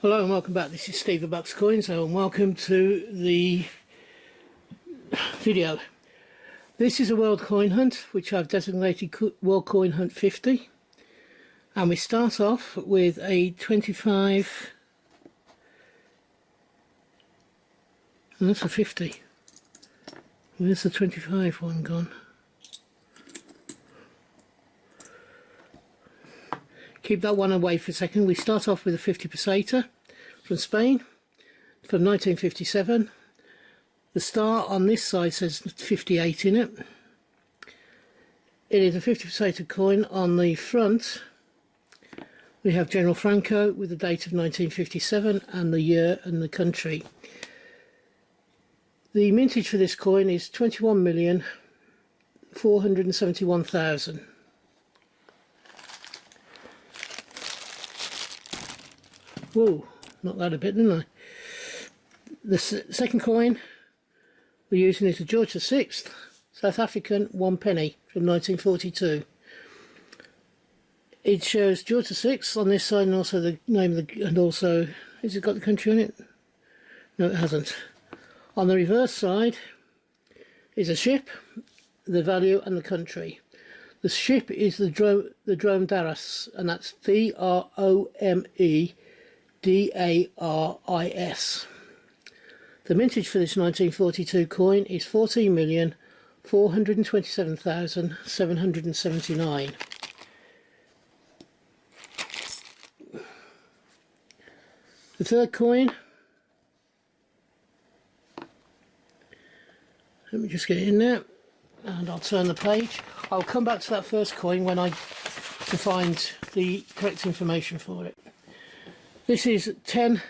Hello and welcome back. This is Steve of Bucks Coins and welcome to the video. This is a World Coin Hunt which I've designated World Coin Hunt 50, and we start off with a 25, and that's a 50. Where's the 25 one gone? Keep that one away for a second. We start off with a 50 peseta from Spain from 1957. The star on this side says 58 in it. It is a 50 peseta coin. On the front we have General Franco with the date of 1957 and the year and the country. The mintage for this coin is 21,471,000. Whoa, knocked that a bit, didn't I? The second coin we're using is a George VI, South African 1 penny from 1942. It shows George VI on this side and also the name of the, and also, has it got the country on it? No, it hasn't. On the reverse side is a ship, the value and the country. The ship is the Drome Daris, and that's DROMEDARIS. The mintage for this 1942 coin is 14,427,779. The third coin, let me just get it in there and I'll turn the page. I'll come back to that first coin when I find the correct information for it. This is 10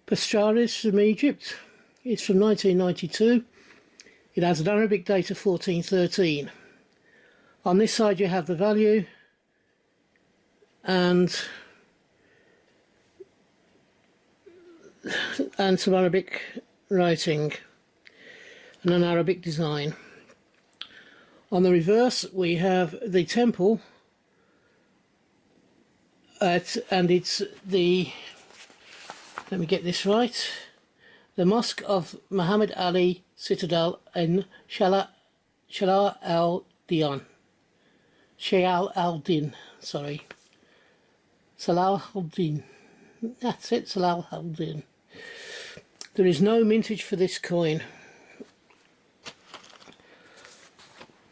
Pastraris from Egypt. It's from 1992. It has an Arabic date of 1413. On this side you have the value and some Arabic writing and an Arabic design. On the reverse we have the temple, and it's the, let me get this right, the Mosque of Muhammad Ali Citadel in Salah al-Din, sorry, Salah al-Din, that's it, Salah al-Din. There is no mintage for this coin.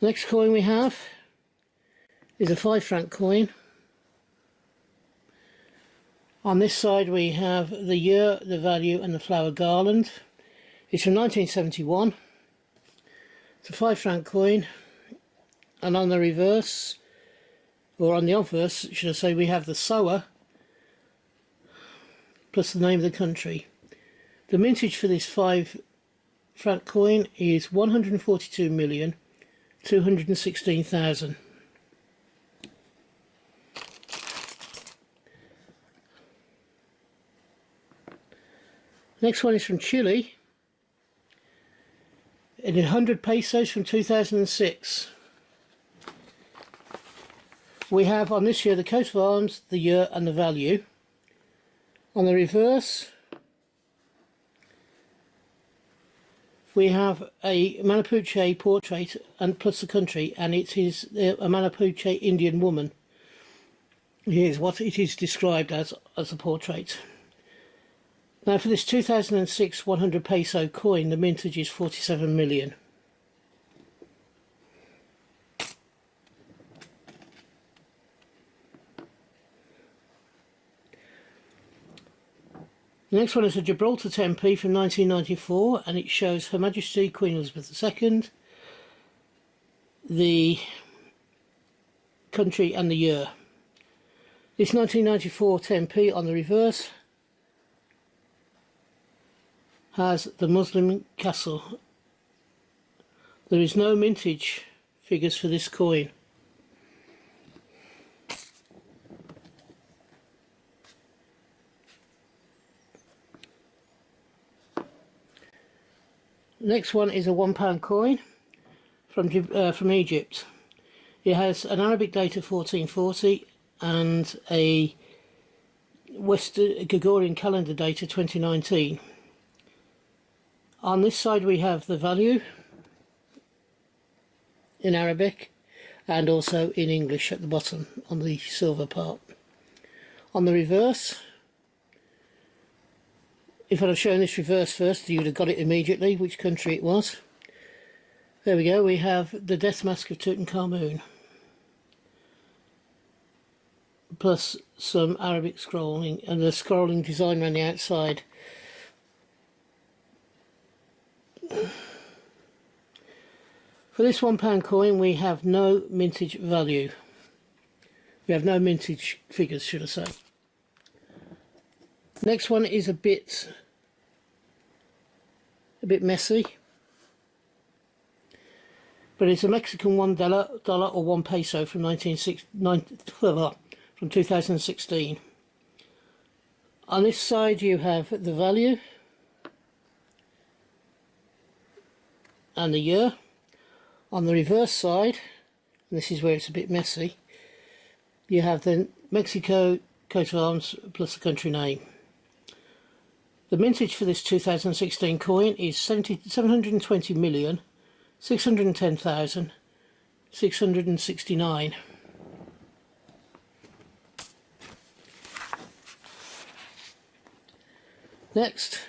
Next coin we have is a 5 franc coin. On this side we have the year, the value and the flower garland. It's from 1971. It's a 5 franc coin, and on the reverse, or on the obverse should I say, we have the sower plus the name of the country. The mintage for this 5 franc coin is 142,216,000. Next one is from Chile, in 100 pesos from 2006. We have on this year the coat of arms, the year and the value. On the reverse we have a Mapuche portrait and plus the country, and it is a Mapuche Indian woman. Here's what it is described as a portrait. Now for this 2006 100 peso coin, the mintage is 47 million. The next one is a Gibraltar 10p from 1994, and it shows Her Majesty Queen Elizabeth II, the country and the year. This 1994 10p on the reverse has the Muslim castle. There is no mintage figures for this coin. The next one is a £1 coin from Egypt. It has an Arabic date of 1440 and a Gregorian calendar data 2019. On this side we have the value in Arabic and also in English at the bottom on the silver part. On the reverse, if I'd have shown this reverse first, you'd have got it immediately which country it was. There we go, we have the death mask of Tutankhamun, plus some Arabic scrolling and the scrolling design around the outside. For this £1 coin we have no mintage value. We have no mintage figures, should I say. Next one is a bit messy, but it's a Mexican $1 or 1 peso from 2016. On this side you have the value and the year. On the reverse side, and this is where it's a bit messy, you have the Mexico coat of arms plus the country name. The mintage for this 2016 coin is 720,610,669. Next,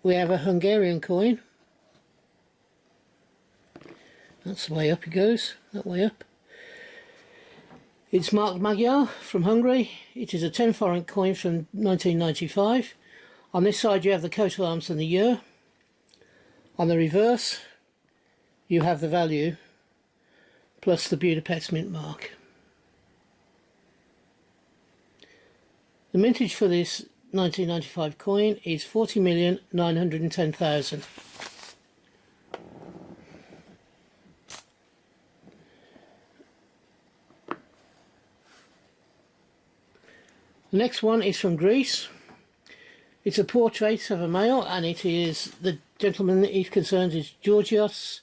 we have a Hungarian coin. That's the way up it goes, that way up. It's marked Magyar from Hungary. It is a 10 forint coin from 1995. On this side you have the coat of arms and the year. On the reverse you have the value plus the Budapest mint mark. The mintage for this 1995 coin is 40,910,000. The next one is from Greece. It's a portrait of a male, and it is the gentleman that is concerned is Georgios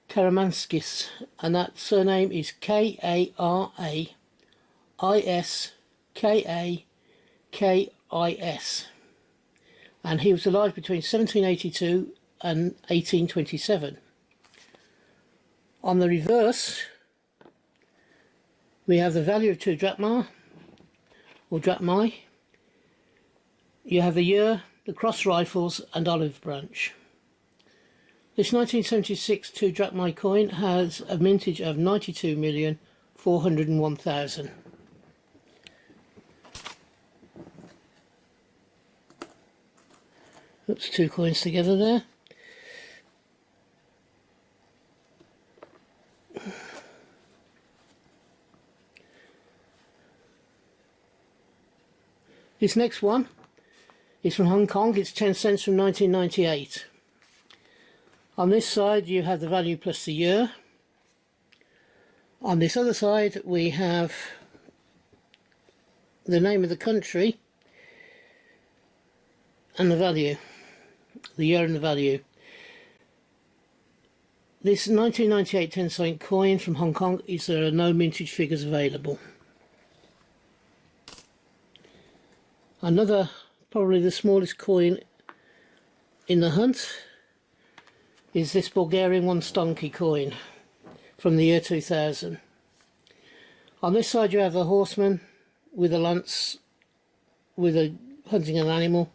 Karamanskis, and that surname is Karayiskakis, and he was alive between 1782 and 1827. On the reverse we have the value of 2 drachma or drachmae. You have the year, the cross rifles and olive branch. This 1976 2 drachmae coin has a mintage of 92,401,000. Oops, 2 coins together there. This next one is from Hong Kong. It's 10 cents from 1998. On this side you have the value plus the year. On this other side we have the name of the country and the value, the year and the value. This 1998 10 cent coin from Hong Kong there are no mintage figures available. Another, probably the smallest coin in the hunt, is this Bulgarian 1 stonky coin from the year 2000. On this side you have a horseman with a lance hunting an animal,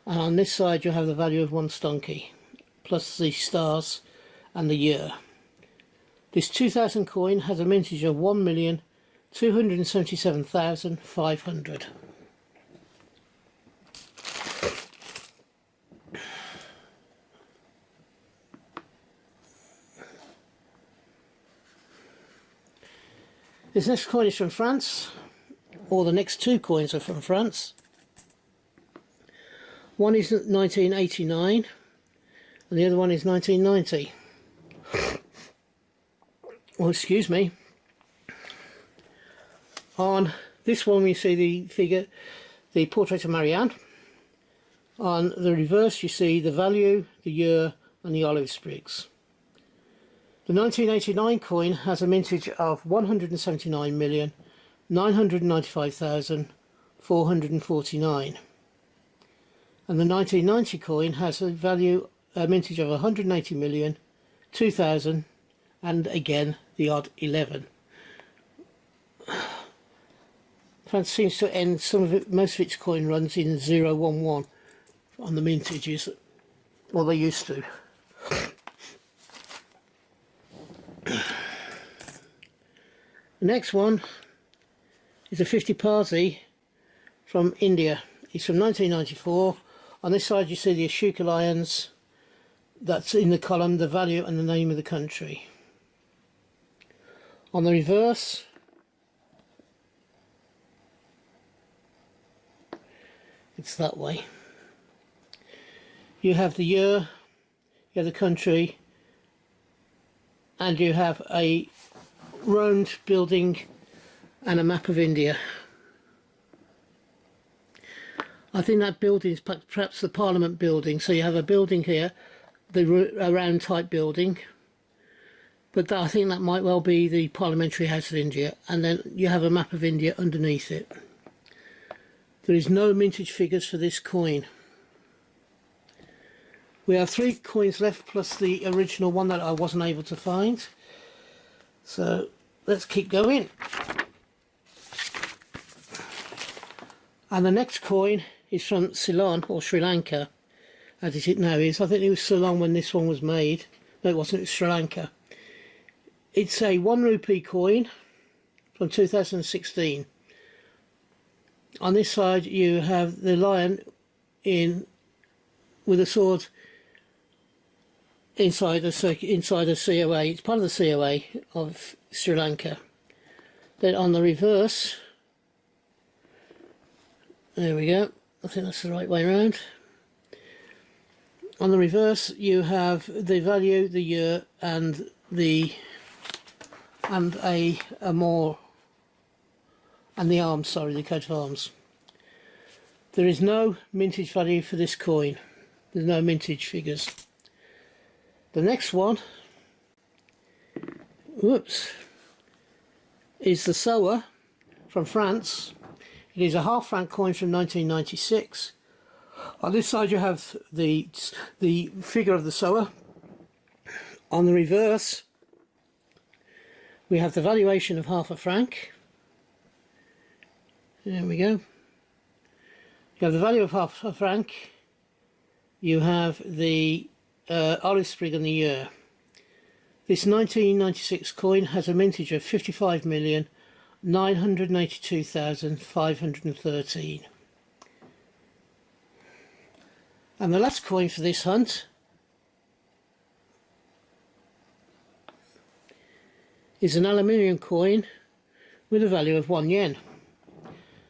and on this side you have the value of 1 stonky plus the stars and the year. This 2000 coin has a mintage of 1,277,500. This next coin is from France, or the next 2 coins are from France. One is 1989 and the other one is 1990. Oh, excuse me. On this one we see the figure, the portrait of Marianne. On the reverse you see the value, the year and the olive sprigs. The 1989 coin has a mintage of 179,995,100. 449. And the 1990 coin has a value, a mintage of 180 million, 2000, and again the odd 11. France seems to end most of its coin runs in 011 on the mintages, or they used to. The next one is a 50 Parsi from India. It's from 1994. On this side you see the Ashoka lions. That's in the column, the value and the name of the country. On the reverse, it's that way. You have the year, you have the country, and you have a round building and a map of India. I think that building is perhaps the Parliament building. So you have a building here, a round type building, but I think that might well be the Parliamentary House of India, and then you have a map of India underneath it. There is no mintage figures for this coin. We have 3 coins left plus the original one that I wasn't able to find. So let's keep going. And the next coin is from Ceylon, or Sri Lanka, as it now is. I think it was Ceylon when this one was made. No, it wasn't, it was Sri Lanka. It's a 1 rupee coin from 2016. On this side you have the lion with a sword inside a COA. It's part of the COA of Sri Lanka. Then on the reverse, there we go, I think that's the right way around. On the reverse you have the value, the year, and the arms, sorry, the coat of arms. There is no mintage value for this coin. There's no mintage figures. The next one, whoops, is the Soa from France. It is a half-franc coin from 1996. On this side you have the figure of the Soa. On the reverse we have the valuation of half a franc. There we go. You have the value of half a franc. You have the olive sprig and the year. This 1996 coin has a mintage of 55,982,513. And the last coin for this hunt is an aluminium coin with a value of 1 yen.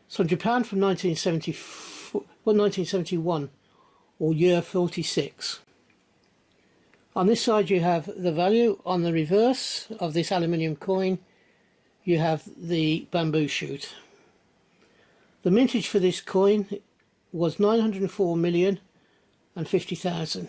It's from Japan from 1971, or year 46. On this side you have the value. On the reverse of this aluminium coin you have the bamboo shoot. The mintage for this coin was 904,050,000.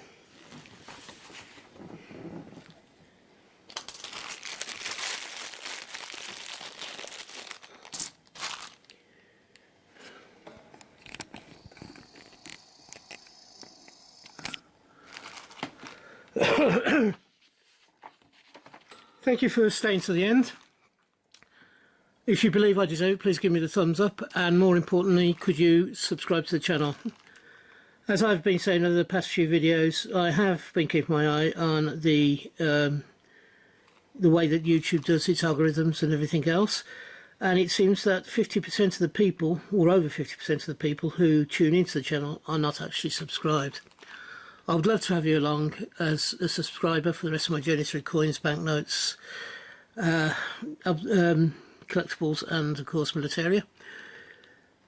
Thank you for staying to the end. If you believe I deserve it, please give me the thumbs up, and more importantly, could you subscribe to the channel? As I've been saying over the past few videos, I have been keeping my eye on the way that YouTube does its algorithms and everything else, and it seems that 50% of the people, or over 50% of the people who tune into the channel, are not actually subscribed. I would love to have you along as a subscriber for the rest of my journey through coins, banknotes, collectibles, and of course militaria.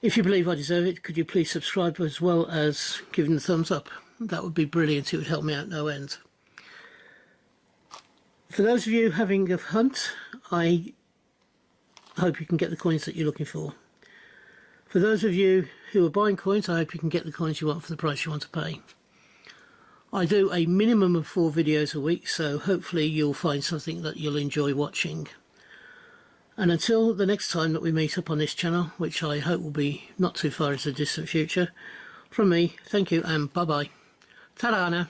If you believe I deserve it, could you please subscribe as well as giving the thumbs up? That would be brilliant. It would help me out no end. For those of you having a hunt, I hope you can get the coins that you're looking for. For those of you who are buying coins, I hope you can get the coins you want for the price you want to pay. I do a minimum of 4 videos a week, so hopefully you'll find something that you'll enjoy watching. And until the next time that we meet up on this channel, which I hope will be not too far into the distant future, from me, thank you and bye bye. Ta-da now.